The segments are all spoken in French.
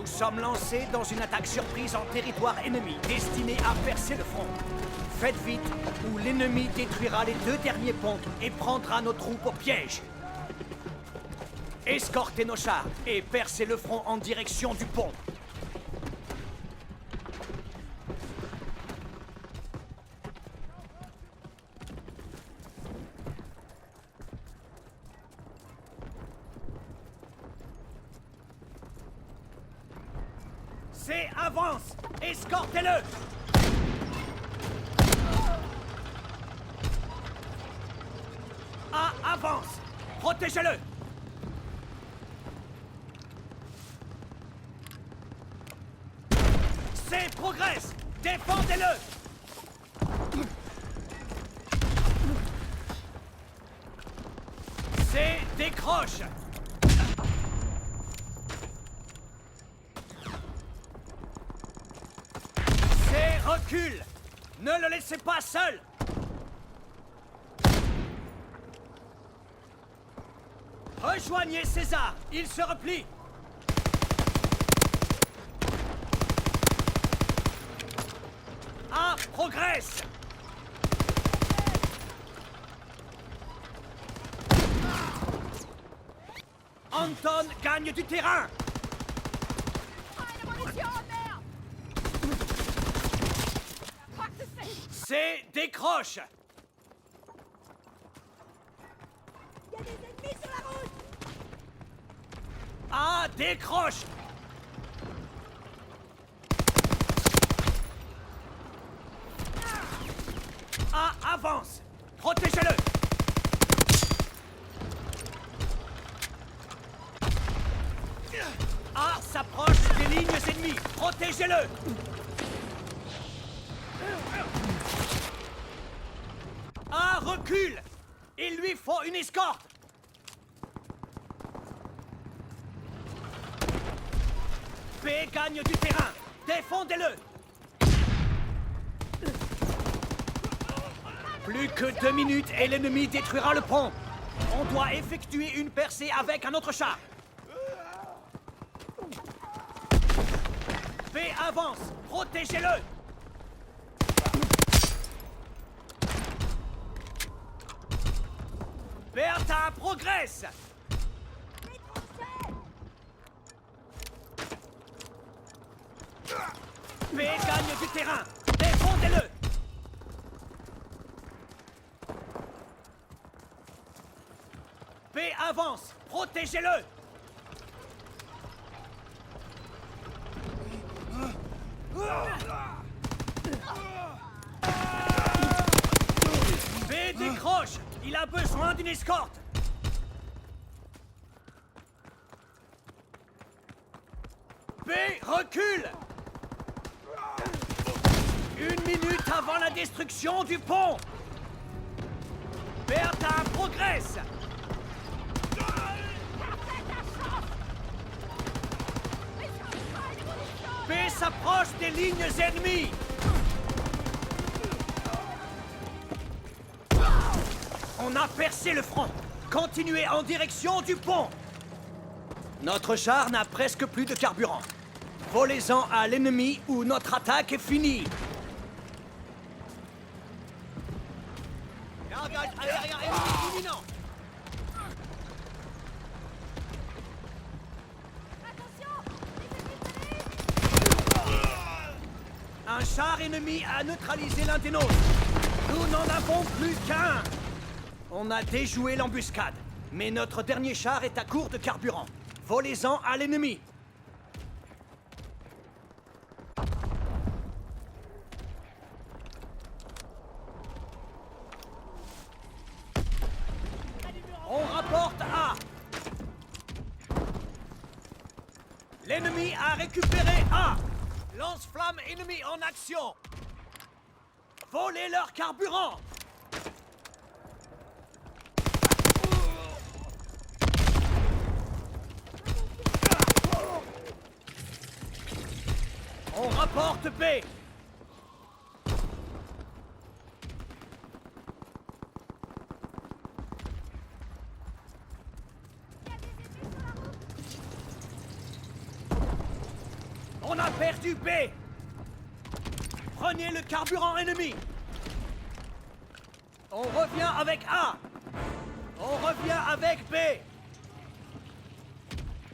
Nous sommes lancés dans une attaque surprise en territoire ennemi, destinée à percer le front. Faites vite, ou l'ennemi détruira les 2 derniers ponts et prendra nos troupes au piège. Escortez nos chars et percez le front en direction du pont. C'est avance! Escortez-le! A avance! Protégez-le! C'est progresse! Défendez-le! C'est décroche! Recule! Ne le laissez pas seul! Rejoignez César! Il se replie! A progresse! Anton gagne du terrain! C'est décroche! Il y a des ennemis sur la route! Ah, décroche! Ah, avance! Protégez-le! Ah, s'approche des lignes ennemies! Protégez-le! Ah, recule! Il lui faut une escorte! B gagne du terrain! Défendez-le! Plus que 2 minutes et l'ennemi détruira le pont! On doit effectuer une percée avec un autre char! B avance! Protégez-le! Bertha progresse! B gagne du terrain! Défendez-le! B avance! Protégez-le! B décroche! Il a besoin d'une escorte! B recule! 1 minute avant la destruction du pont! Bertha progresse! B s'approche des lignes ennemies! On a percé le front! Continuez en direction du pont! Notre char n'a presque plus de carburant. Volez-en à l'ennemi ou notre attaque est finie! Largage aérien ennemi imminent! Un char ennemi a neutralisé l'un des nôtres. Nous n'en avons plus qu'un. On a déjoué l'embuscade, mais notre dernier char est à court de carburant. Volez-en à l'ennemi. On rapporte A. L'ennemi a récupéré A. Lance-flamme ennemi en action! Volez leur carburant! On rapporte B! B. Prenez le carburant ennemi. On revient avec A. On revient avec B.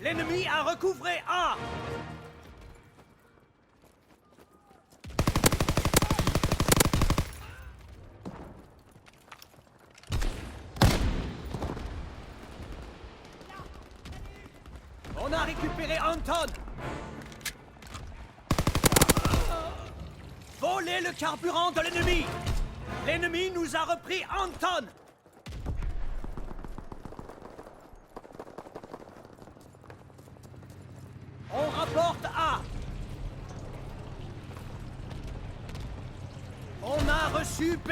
L'ennemi a recouvré A. On a récupéré Anton. Volez le carburant de l'ennemi. L'ennemi nous a repris Anton. On rapporte A. On a reçu B.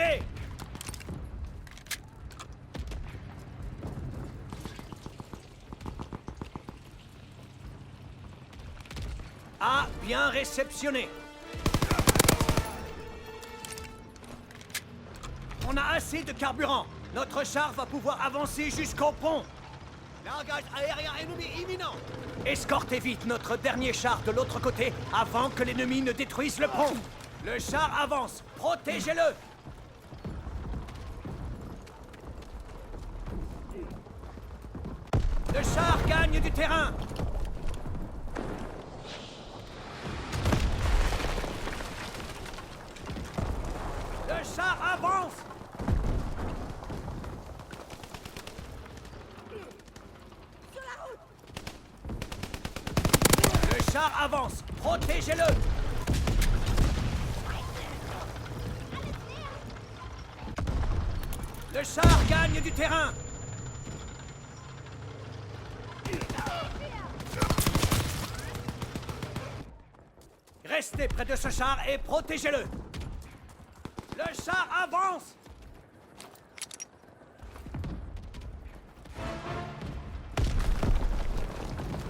A bien réceptionné. On a assez de carburant. Notre char va pouvoir avancer jusqu'au pont. Largage aérien ennemi imminent. Escortez vite notre dernier char de l'autre côté avant que l'ennemi ne détruise le pont. Le char avance. Protégez-le. Le char gagne du terrain. Le char avance. Sur la route! Le char avance. Protégez-le. Le char gagne du terrain. Restez près de ce char et protégez-le. Le char avance.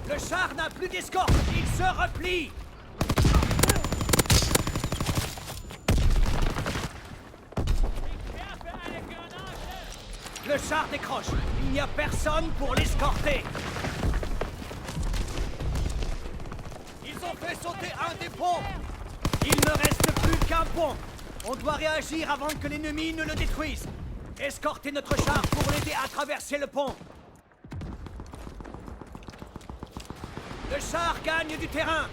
Le char n'a plus d'escorte. Il se replie. Le char décroche. Il n'y a personne pour l'escorter. Ils ont fait sauter un des ponts. Il ne reste plus qu'un pont. On doit réagir avant que l'ennemi ne le détruise. Escortez notre char pour l'aider à traverser le pont. Le char gagne du terrain.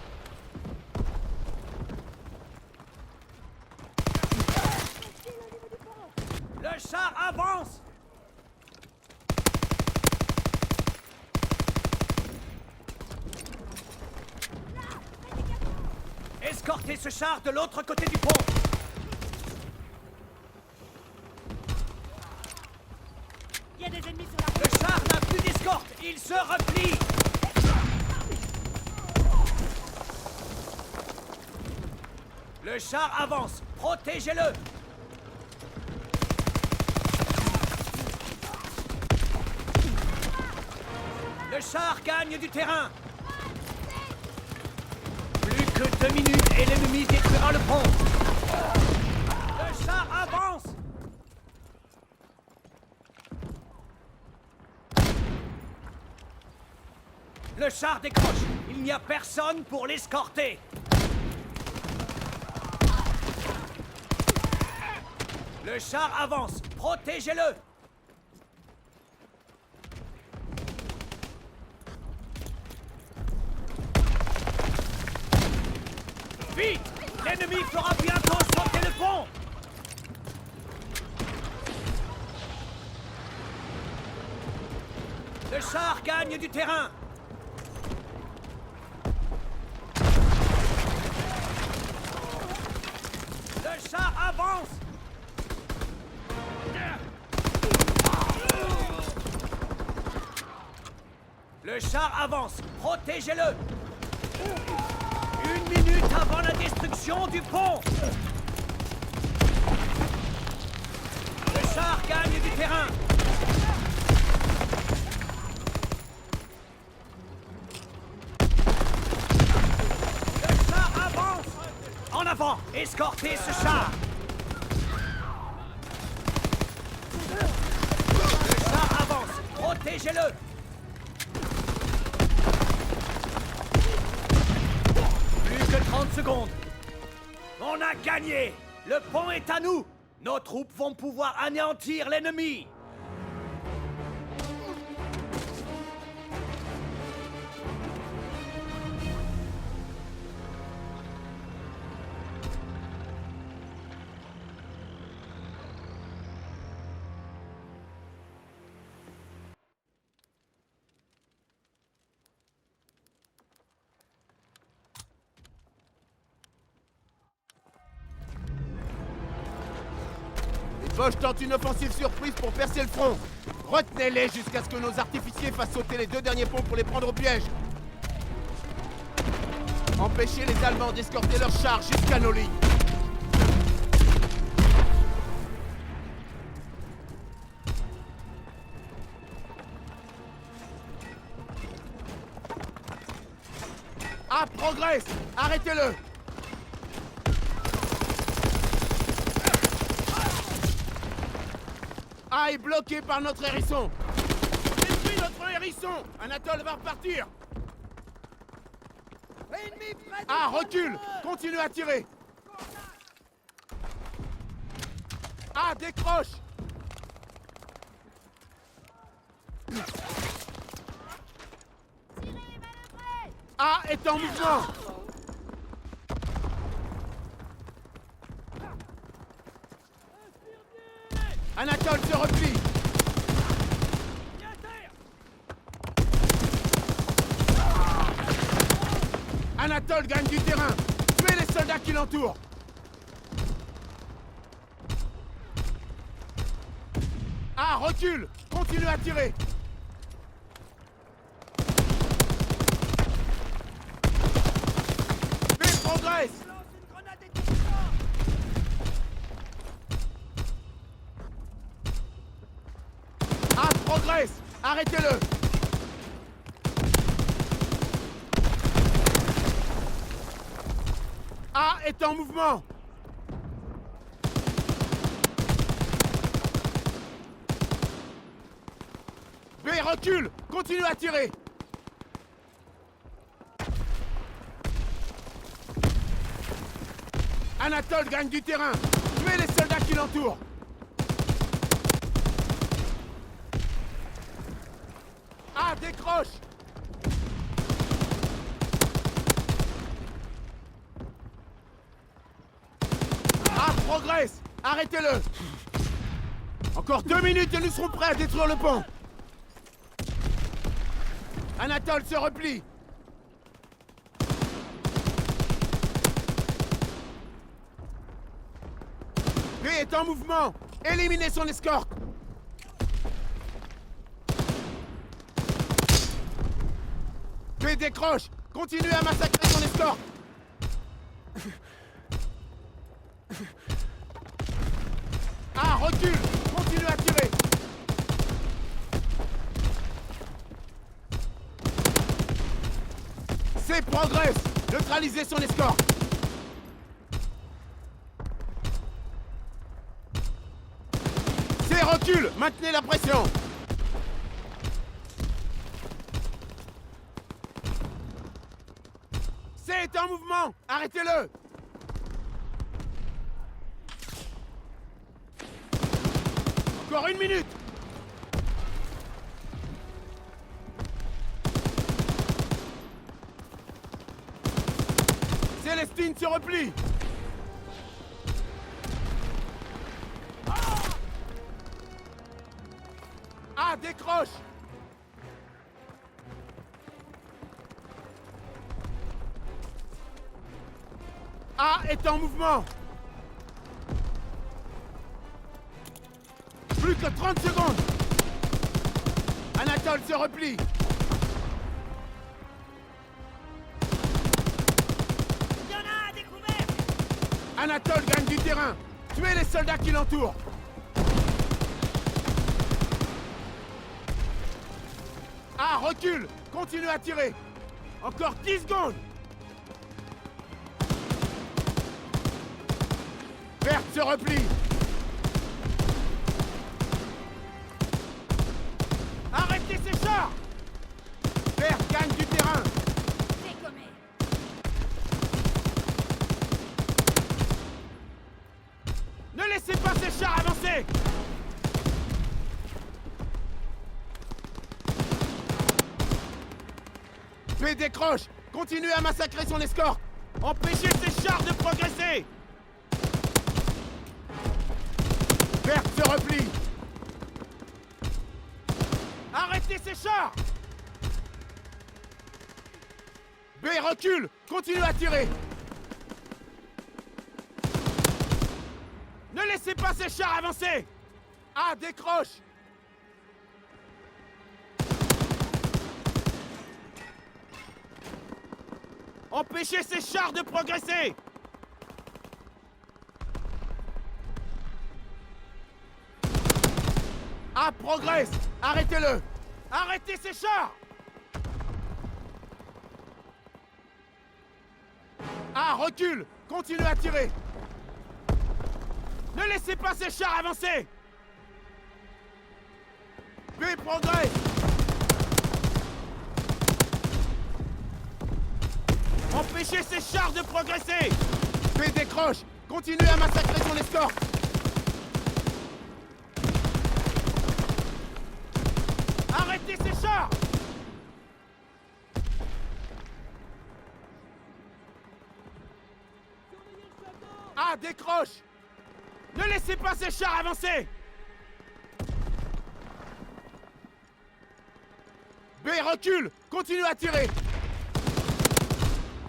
Le char avance. Escortez ce char de l'autre côté du pont. Il y a des ennemis sur la route! Le char n'a plus d'escorte. Il se replie. Le char avance. Protégez-le. Le char gagne du terrain. Plus que 2 minutes et l'ennemi détruira le pont. Le char avance. Le char décroche. Il n'y a personne pour l'escorter. Le char avance. Protégez-le. Vite! L'ennemi fera bientôt sauter le pont! Le char gagne du terrain! Le char avance! Le char avance! Protégez-le! 1 minute avant la destruction du pont! Le char gagne du terrain! Le char avance! En avant! Escortez ce char! Le char avance! Protégez-le! que 30 secondes. On a gagné. Le pont est à nous. Nos troupes vont pouvoir anéantir l'ennemi. Bosch tente une offensive surprise pour percer le front. Retenez-les jusqu'à ce que nos artificiers fassent sauter les 2 derniers ponts pour les prendre au piège. Empêchez les Allemands d'escorter leurs chars jusqu'à nos lignes. Ah, progresse! Arrêtez-le! A est bloqué par notre hérisson. Détruis notre hérisson. Anatole va repartir. Ennemi près de A recule. Continue à tirer. A décroche. A est en mouvement. Anatole se replie. Anatole gagne du terrain. Tuez les soldats qui l'entourent. Ah, recule. Continue à tirer. B progresse. Ah, progresse. Arrêtez-le. A est en mouvement. B recule. Continue à tirer. Anatole gagne du terrain. Tuez les soldats qui l'entourent. A décroche. A progresse. Arrêtez-le. Encore 2 minutes et nous serons prêts à détruire le pont. Anatole se replie. B est en mouvement. Éliminez son escorte. B décroche. Continuez à massacrer son escorte. A recule. Continuez à tirer. C progresse. Neutralisez son escorte. C recule. Maintenez la pression. C est en mouvement. Arrêtez-le. Encore 1 minute. Célestine se replie. Ah, décroche. A est en mouvement. Plus que 30 secondes. Anatole se replie. Il y en a un à découvert. Anatole gagne du terrain. Tuez les soldats qui l'entourent. Ah, recule. Continue à tirer. Encore 10 secondes. Berthe se replie. Arrêtez ces chars. Berthe gagne du terrain. Décommé. progresser! B décroche! Continuez à massacrer son escorte! Empêchez ces chars de progresser! Vert se replie! Arrêtez ces chars! B recule! Continue à tirer! Ne laissez pas ces chars avancer! A décroche! Empêchez ces chars de progresser! A progresse! Arrêtez-le! Arrêtez ces chars! A recule! Continue à tirer! Ne laissez pas ces chars avancer! B progresse! Empêchez ces chars de progresser! B décroche! Continuez à massacrer son escorte! Arrêtez ces chars! A décroche! Ne laissez pas ces chars avancer! B recule! Continue à tirer!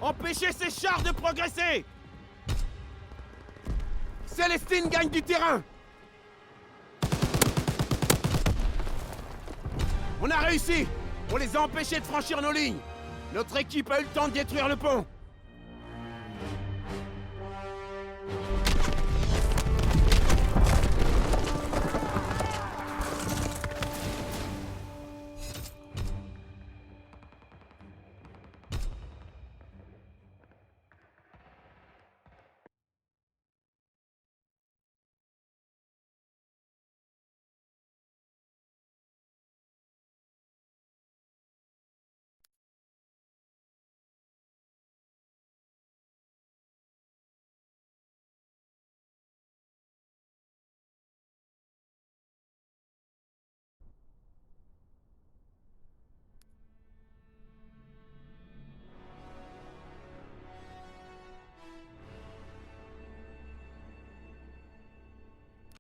Empêchez ces chars de progresser! Célestine gagne du terrain! On a réussi! On les a empêchés de franchir nos lignes! Notre équipe a eu le temps de détruire le pont!